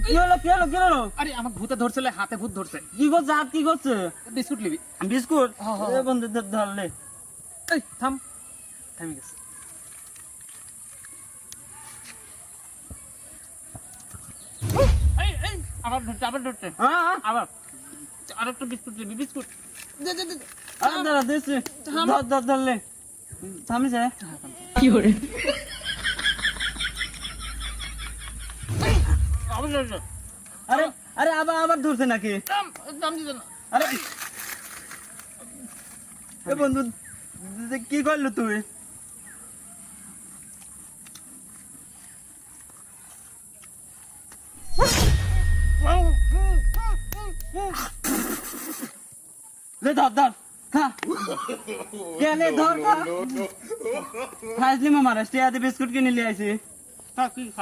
কি হলো কি হলো কি হলো? আরে আমাকে ভূতে ধরছিল, হাতে ভূত ধরছে। কি করছে হাত কি করছে? বিস্কুট নিবি? বিস্কুট হ্যাঁ, হ্যাঁ, এ বন্ধু ধরলে এই থাম, থামি গেছে। এই এই আবার ধরছে, আবার ধরছে, হ্যাঁ আবার আরেকটা বিস্কুট নিবি? বিস্কুট দে দে দে দে। আরে দাঁড়া দিচ্ছি ধরলে থামি যায় আবার ধরছে। আরে আরে আবার আবার ধরছে নাকি? থাম, থাম দিতে না। আরে এ বন্ধু কি করলো তুই? লে ধর ধর খা লে ধর খা খাইছি মামারা স্টে বিস্কুট কিনে নিয়ে আইছি। খা, কি খা?